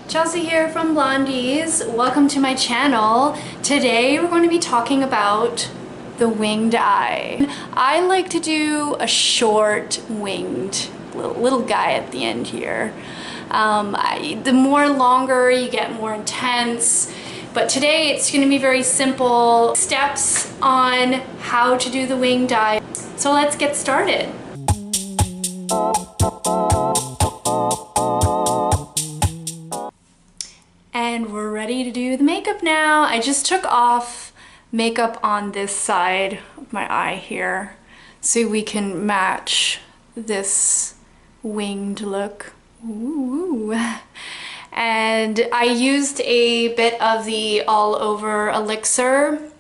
Chelsea here from Blondies. Welcome to my channel. Today we're going to be talking about the winged eye. I like to do a short winged little guy at the end here. The more longer you get, more intense. But today it's going to be very simple steps on how to do the winged eye. So let's get started. And we're ready to do the makeup now. I just took off makeup on this side of my eye here so we can match this winged look. Ooh. And I used a bit of the all over elixir,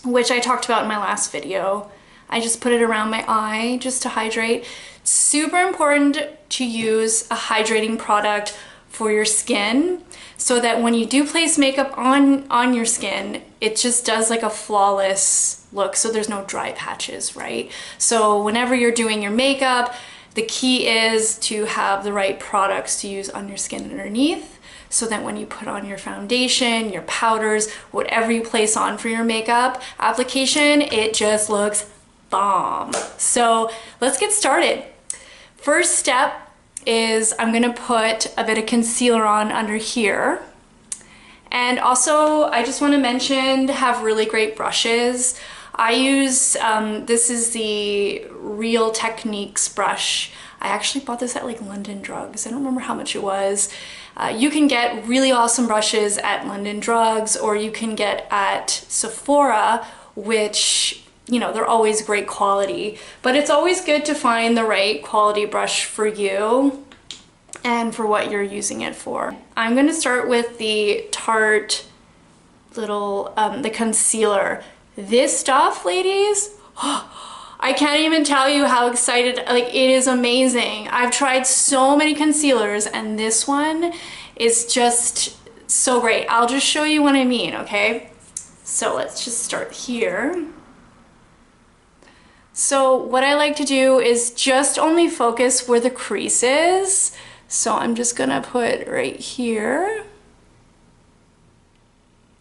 which I talked about in my last video. I just put it around my eye just to hydrate. Super important to use a hydrating product for your skin so that when you do place makeup on your skin, it just does like a flawless look, so there's no dry patches, right? So whenever you're doing your makeup, the key is to have the right products to use on your skin underneath so that when you put on your foundation, your powders, whatever you place on for your makeup application, it just looks bomb. So let's get started. First step is I'm gonna put a bit of concealer on under here. And also, I just wanna mention to have really great brushes. I use, this is the Real Techniques brush. I actually bought this at like London Drugs. I don't remember how much it was. You can get really awesome brushes at London Drugs, or you can get at Sephora, which, you know, they're always great quality, but it's always good to find the right quality brush for you and for what you're using it for. I'm gonna start with the Tarte little, the concealer. This stuff, ladies, I can't even tell you how excited, like, it is amazing. I've tried so many concealers and this one is just so great. I'll just show you what I mean, okay? So let's just start here. So what I like to do is just only focus where the crease is. So I'm just gonna put right here.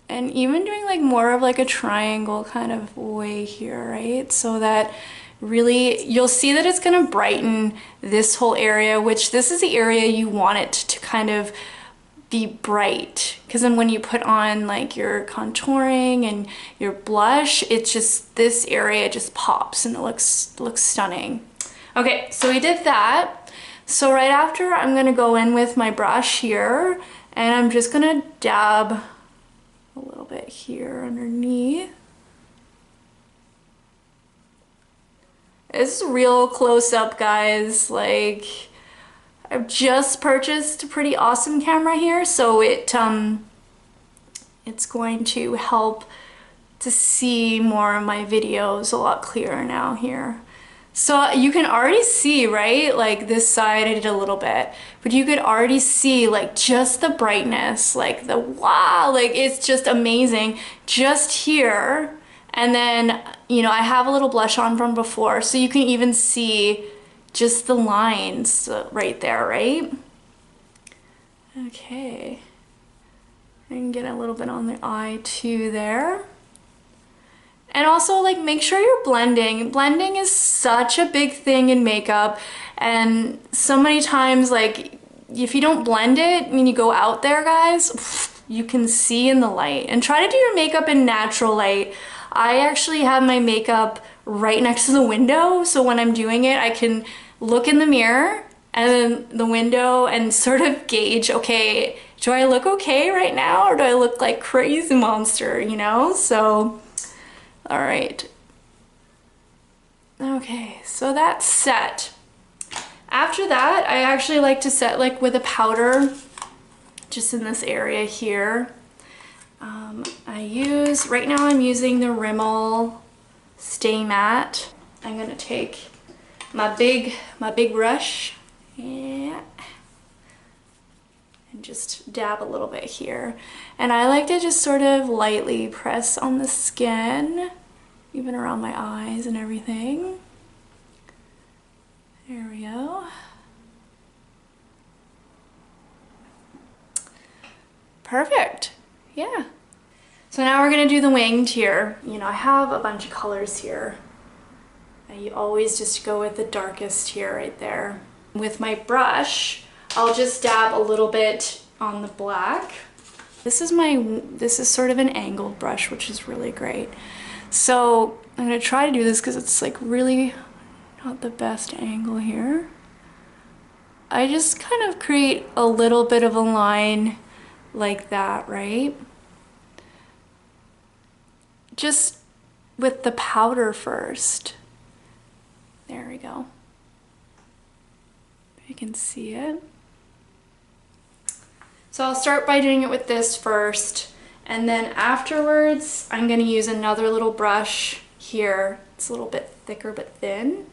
And even doing like more of like a triangle kind of way here, right? So that really, you'll see that it's gonna brighten this whole area, which this is the area you want it to kind of be bright, because then when you put on like your contouring and your blush, it's just, this area just pops and it looks stunning. Okay, so we did that. So right after, I'm gonna go in with my brush here and I'm just gonna dab a little bit here underneath. It's real close up, guys. Like, I've just purchased a pretty awesome camera here, so it's going to help to see more of my videos a lot clearer now here. So you can already see, right? Like this side I did a little bit, but you could already see like just the brightness, like the wow, like it's just amazing just here. And then, you know, I have a little blush on from before, so you can even see just the lines right there, right? Okay. I can get a little bit on the eye too there. And also, like, make sure you're blending. Blending is such a big thing in makeup, and so many times, like, if you don't blend it when you go out there, guys, you can see in the light. And try to do your makeup in natural light. I actually have my makeup right next to the window, so when I'm doing it, I can look in the mirror and then the window and sort of gauge, okay, do I look okay right now, or do I look like crazy monster, you know? So, all right. Okay, so that's set. After that, I actually like to set like with a powder just in this area here. Right now I'm using the Rimmel Stay Matte. I'm gonna take my big brush, yeah, and just dab a little bit here. And I like to just sort of lightly press on the skin, even around my eyes and everything. There we go. Perfect. Yeah. So now we're gonna do the winged here. You know, I have a bunch of colors here. I always just go with the darkest here right there. With my brush, I'll just dab a little bit on the black. This is sort of an angled brush, which is really great. So I'm gonna try to do this because it's like really not the best angle here. I just kind of create a little bit of a line like that, right? Just with the powder first. There we go. You can see it. So I'll start by doing it with this first, and then afterwards I'm going to use another little brush here. It's a little bit thicker but thin,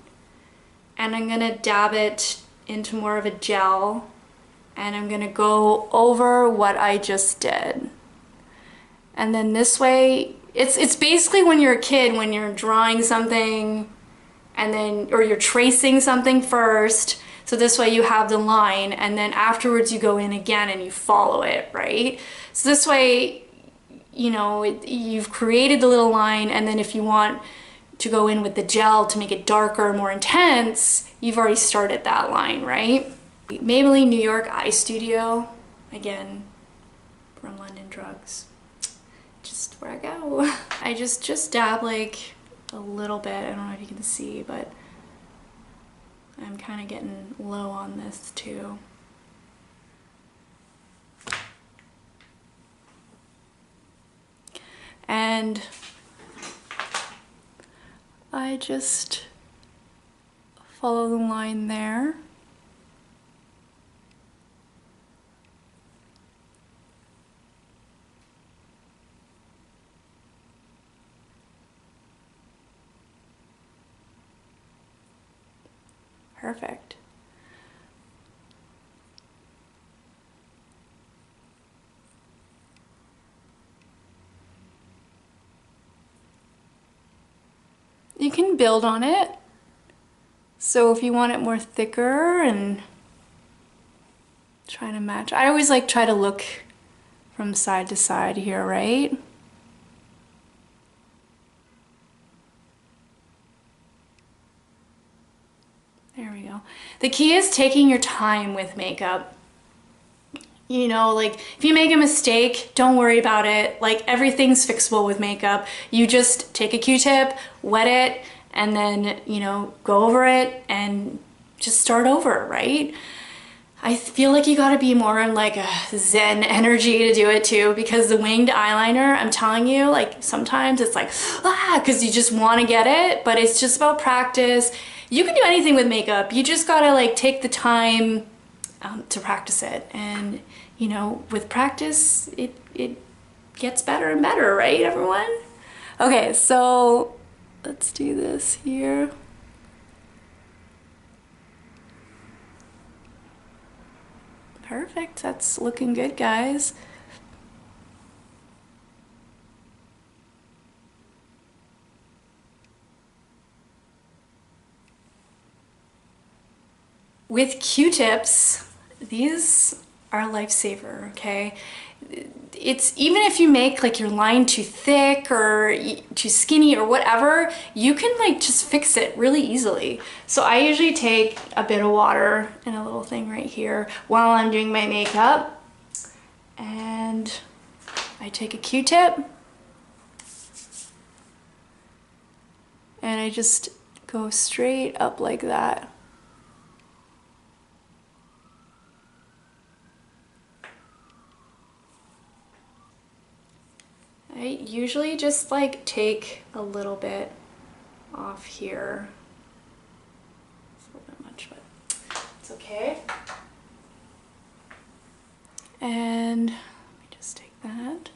and I'm going to dab it into more of a gel, and I'm going to go over what I just did. And then this way, it's basically when you're a kid, when you're drawing something and then, or you're tracing something first. So this way you have the line, and then afterwards you go in again and you follow it, right? So this way, you know, you've created the little line, and then if you want to go in with the gel to make it darker, more intense, you've already started that line, right? Maybelline New York Eye Studio, again, from London Drugs. Just where I go. I just dab like a little bit. I don't know if you can see, but I'm kind of getting low on this too. And I just follow the line there. Perfect. You can build on it. So if you want it more thicker and try to match, I always like try to look from side to side here, right? There we go. The key is taking your time with makeup. You know, like if you make a mistake, don't worry about it. Like everything's fixable with makeup. You just take a Q-tip, wet it, and then, you know, go over it and just start over, right? I feel like you gotta be more in like a zen energy to do it too, because the winged eyeliner, I'm telling you, like sometimes it's like, because you just wanna get it, but it's just about practice. You can do anything with makeup. You just gotta like take the time to practice it. And you know, with practice, it gets better and better, right, everyone? Okay, so let's do this here. Perfect, that's looking good, guys. With Q-tips, these are a lifesaver, okay? It's even if you make like your line too thick or too skinny or whatever, you can like just fix it really easily. So I usually take a bit of water and a little thing right here while I'm doing my makeup, and I take a Q-tip and I just go straight up like that. I usually just like take a little bit off here. It's a little bit much, but it's okay. And let me just take that.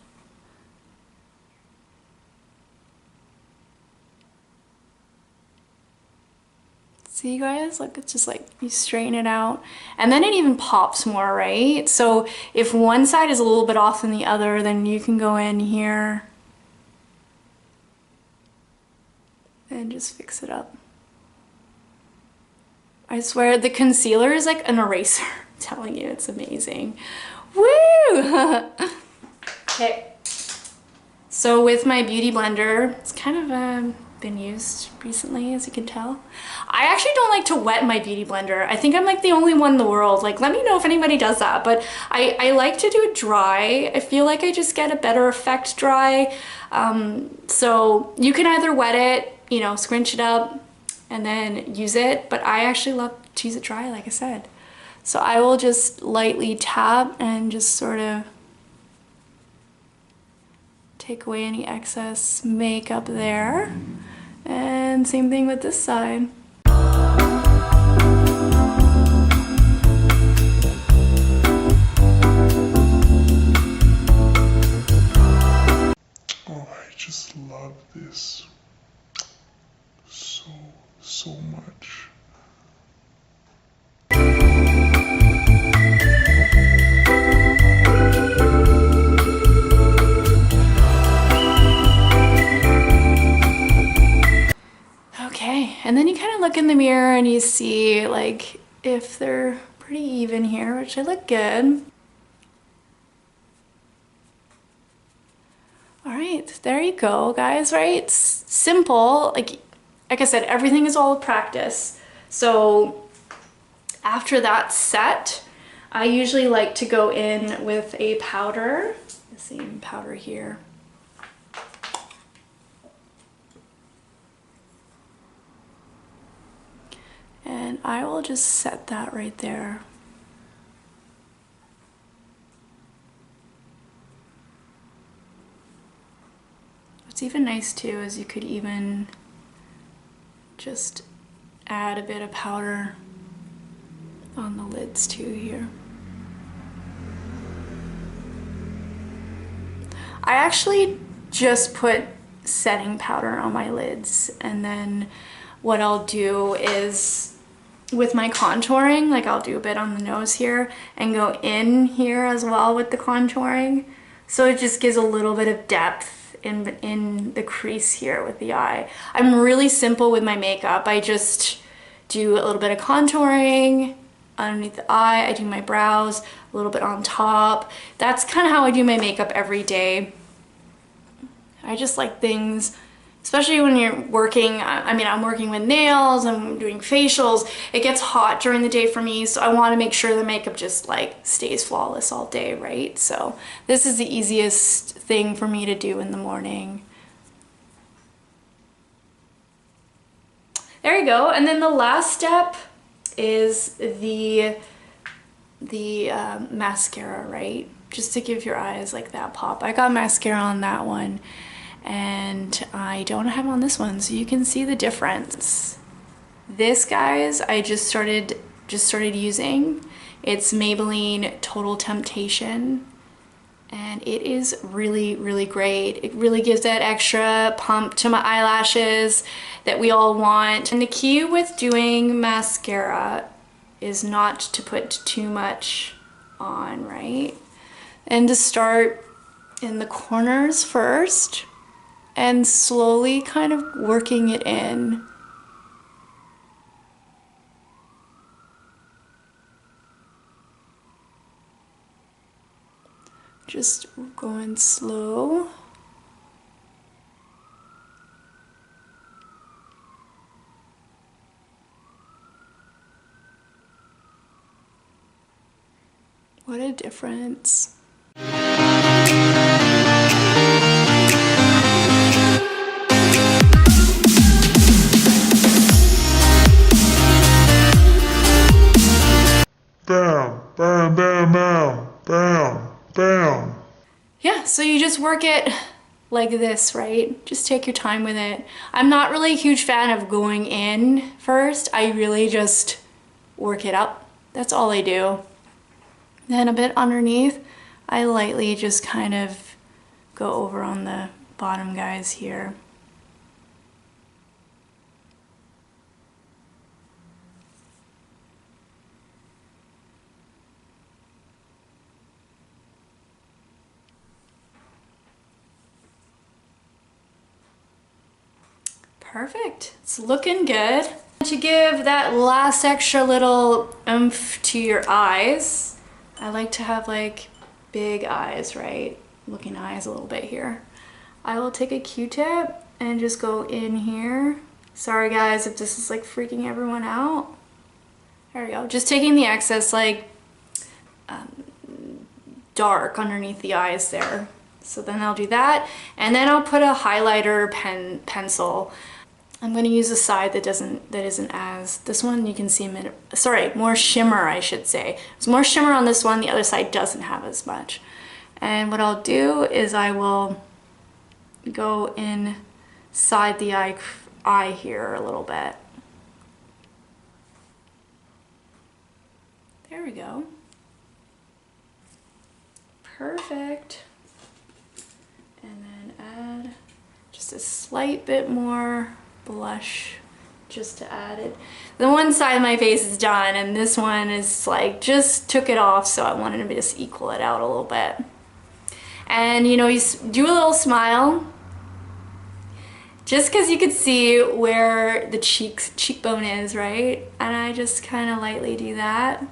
See, you guys, look, it's just like you straighten it out and then it even pops more, right? So if one side is a little bit off than the other, then you can go in here and just fix it up. I swear the concealer is like an eraser. I'm telling you, it's amazing. Woo! Okay. So with my beauty blender, it's kind of been used recently, as you can tell. I actually don't like to wet my beauty blender. I think I'm like the only one in the world. Like, let me know if anybody does that, but I like to do it dry. I feel like I just get a better effect dry. So you can either wet it, you know, scrunch it up and then use it, but I actually love to use it dry, like I said. So I will just lightly tap and just sort of take away any excess makeup there. And same thing with this side. Oh, I just love this so much. Okay, and then you kind of look in the mirror and you see like if they're pretty even here, which I look good. All right, there you go, guys, right? It's simple. Like I said, everything is all practice. So after that's set, I usually like to go in with a powder, the same powder here. And I will just set that right there. What's even nice too is you could even just add a bit of powder on the lids too here. I actually just put setting powder on my lids, and then what I'll do is with my contouring, like I'll do a bit on the nose here and go in here as well with the contouring. So it just gives a little bit of depth in the crease here with the eye. I'm really simple with my makeup. I just do a little bit of contouring underneath the eye. I do my brows, a little bit on top. That's kind of how I do my makeup every day. I just like things, especially when you're working, I mean, I'm working with nails, I'm doing facials, it gets hot during the day for me, so I want to make sure the makeup just like stays flawless all day, right? So this is the easiest thing for me to do in the morning. There you go. And then the last step is the mascara, right? Just to give your eyes like that pop. I got mascara on that one, and I don't have on this one, so you can see the difference. This, guys, I just started using. It's Maybelline Total Temptation, and it is really, really great. It really gives that extra pump to my eyelashes that we all want. And the key with doing mascara is not to put too much on, right? And to start in the corners first and slowly kind of working it in. Just going slow. What a difference. Bam, bam, bam, bam, bam, bam. Yeah, so you just work it like this, right? Just take your time with it. I'm not really a huge fan of going in first. I really just work it up. That's all I do. Then a bit underneath, I lightly just kind of go over on the bottom guys here. Perfect, it's looking good. To give that last extra little oomph to your eyes, I like to have like big eyes, right? looking eyes a little bit here. I will take a Q-tip and just go in here. Sorry guys if this is like freaking everyone out. There we go. Just taking the excess like dark underneath the eyes there. So then I'll do that, and then I'll put a highlighter pencil. I'm going to use a side that isn't as, this one you can see more shimmer, I should say. There's more shimmer on this one, the other side doesn't have as much. And what I'll do is I will go inside the eye here a little bit. There we go. Perfect. And then add just a slight bit more blush just to add it. The one side of my face is done and this one is like just took it off, so I wanted to just equal it out a little bit. And you know, you do a little smile just because you could see where the cheekbone is, right? And I just kind of lightly do that.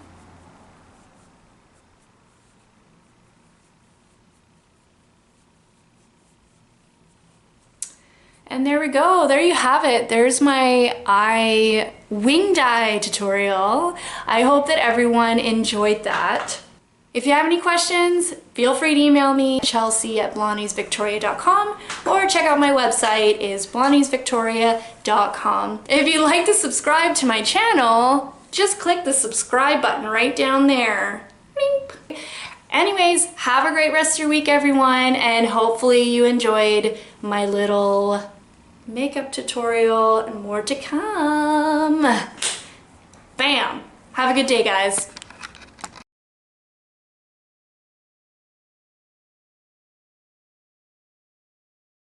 And there we go, there you have it. There's my eye wing dye tutorial. I hope that everyone enjoyed that. If you have any questions, feel free to email me, chelsea@blondiesvictoria.com, or check out my website is blondiesvictoria.com. If you'd like to subscribe to my channel, just click the subscribe button right down there. Beep. Anyways, have a great rest of your week, everyone, and hopefully you enjoyed my little makeup tutorial and more to come. Bam! Have a good day, guys.